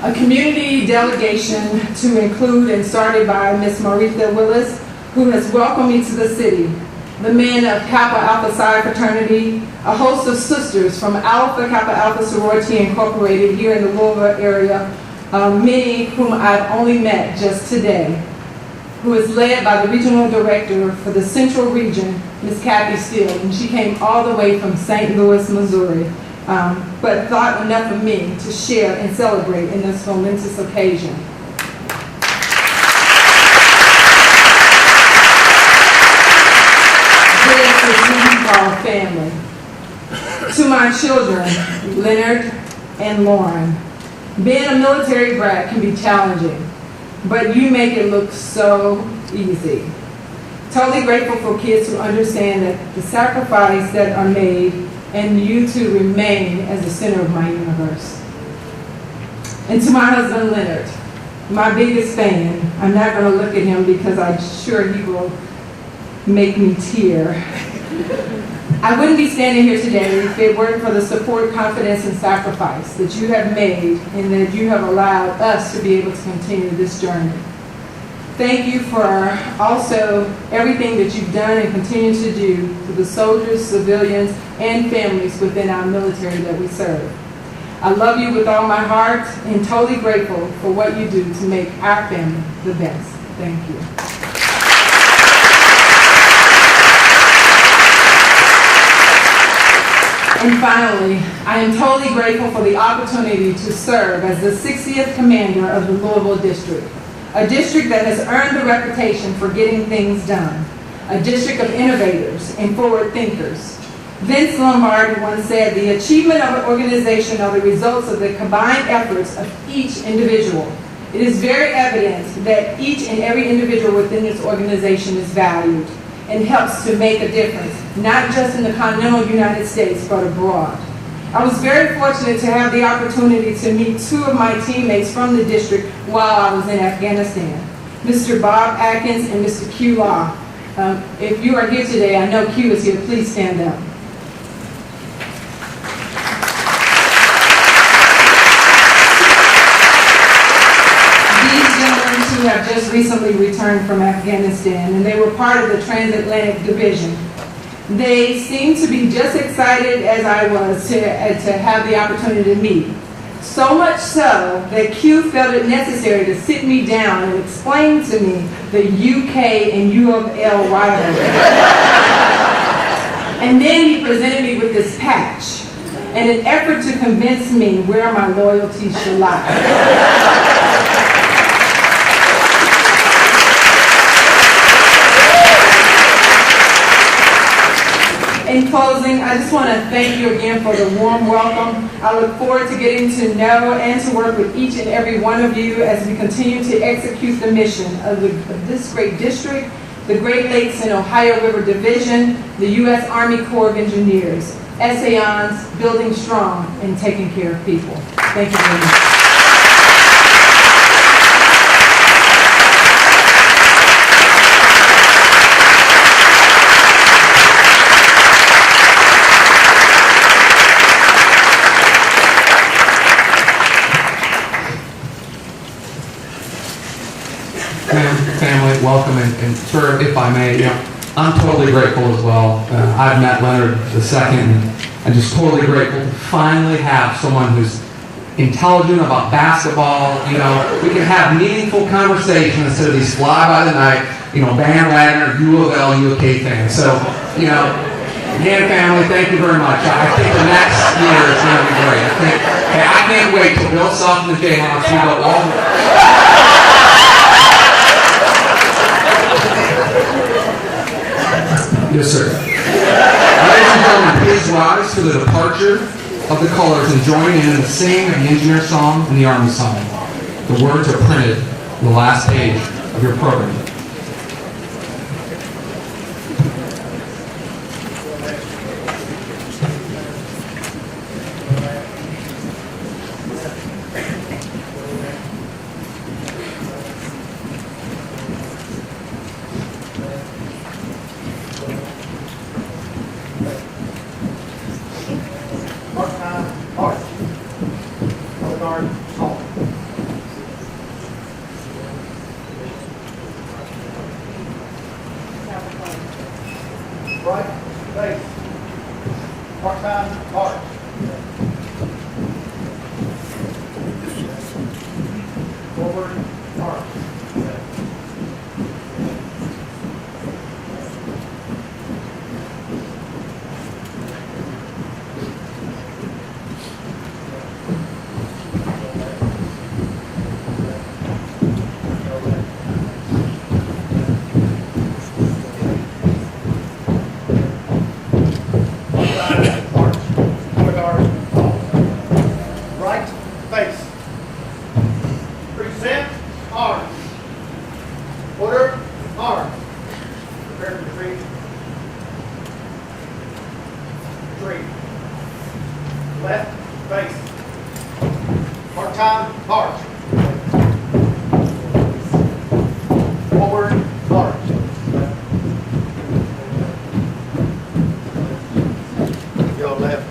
A community delegation to include and started by Miss Maritha Willis, who has welcomed me to the city. The men of Kappa Alpha Psi fraternity, a host of sisters from Alpha Kappa Alpha Sorority Incorporated here in the Louisville area, many whom I've only met just today, who is led by the regional director for the Central Region, Ms. Kathy Steele, and she came all the way from St. Louis, Missouri, but thought enough of me to share and celebrate in this momentous occasion. This is who we call family. To my children, Leonard and Lauren, being a military brat can be challenging, but you make it look so easy. Totally grateful for kids who understand that the sacrifice that are made and you to remain as the center of my universe. And to my husband, Leonard, my biggest fan. I'm not going to look at him because I'm sure he will make me tear. I wouldn't be standing here today if it weren't for the support, confidence, and sacrifice that you have made and that you have allowed us to be able to continue this journey. Thank you for also everything that you've done and continue to do to the soldiers, civilians, and families within our military that we serve. I love you with all my heart and totally grateful for what you do to make our family the best. Thank you. And finally, I am totally grateful for the opportunity to serve as the 60th commander of the Louisville District, a district that has earned the reputation for getting things done, a district of innovators and forward thinkers. Vince Lombardi once said, "The achievement of an organization are the results of the combined efforts of each individual." It is very evident that each and every individual within this organization is valued and helps to make a difference, not just in the continental United States, but abroad. I was very fortunate to have the opportunity to meet two of my teammates from the district while I was in Afghanistan, Mr. Bob Atkins and Mr. Q Law. If you are here today, I know Q is here, please stand up. Who have just recently returned from Afghanistan, and they were part of the Transatlantic Division. They seemed to be just excited as I was to have the opportunity to meet. So much so that Q felt it necessary to sit me down and explain to me the UK and U of L rivalry. And then he presented me with this patch in an effort to convince me where my loyalties should lie. In closing, I just want to thank you again for the warm welcome. I look forward to getting to know and to work with each and every one of you as we continue to execute the mission of this great district, the Great Lakes and Ohio River Division, the U.S. Army Corps of Engineers, SAONS, building strong and taking care of people. Thank you very much. family, welcome, and sir, if I may, I'm totally grateful as well. I've met Leonard II, and I'm just totally grateful to finally have someone who's intelligent about basketball. We can have meaningful conversation instead of these fly-by-the-night, bandwagon or U of L, U of K things. So, Gant family, thank you very much. I think the next year is going to be great. I can't wait till Bill Self and the Jayhawks we go all the Yes, sir. Ladies and gentlemen, please rise for the departure of the colors and join in the singing of the engineer song and the Army song. The words are printed on the last page of your program. Part-time art. Color guard, halt. Right, face. Part-time art. Forward, arc. Right face. Present arms. Order arms. Prepare to retreat. Retreat. Left face. Part-time march. Forward march. Go left.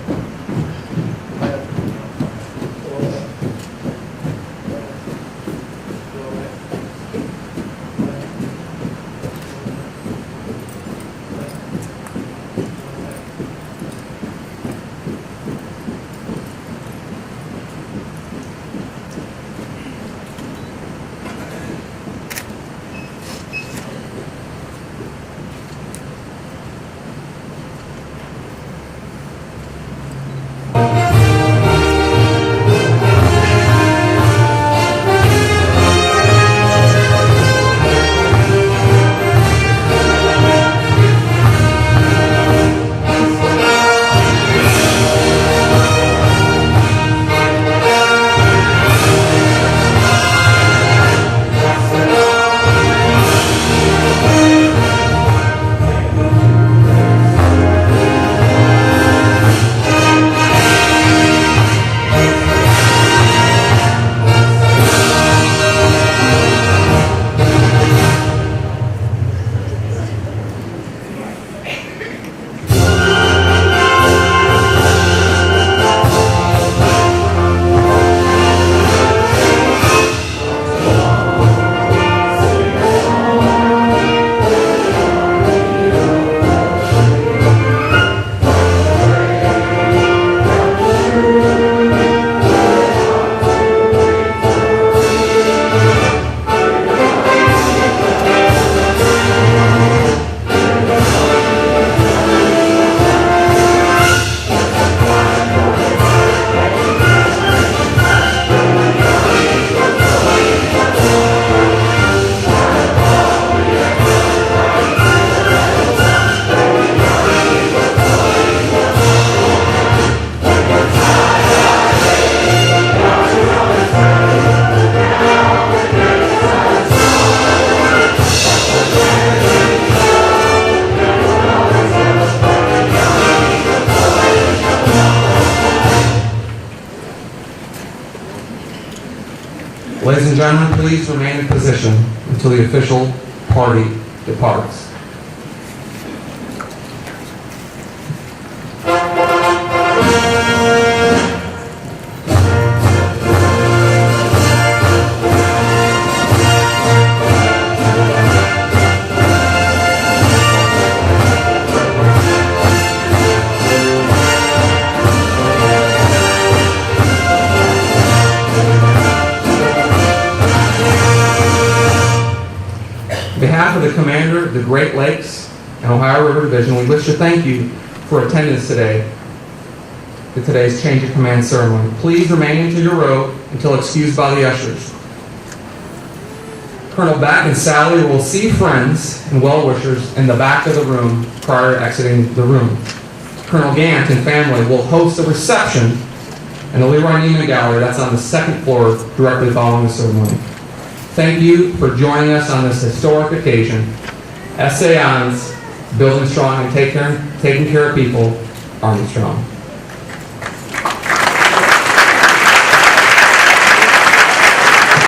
Ladies and gentlemen, please remain in position until the official party departs. On behalf of the Commander of the Great Lakes and Ohio River Division, we wish to thank you for attendance today to today's change of command ceremony. Please remain into your row until excused by the ushers. Colonel Beck and Sally will see friends and well-wishers in the back of the room prior to exiting the room. Colonel Gant and family will host a reception in the Leroy Neiman Gallery that's on the second floor directly following the ceremony. Thank you for joining us on this historic occasion. SAI's Building Strong and Taking Care of People, Army Strong.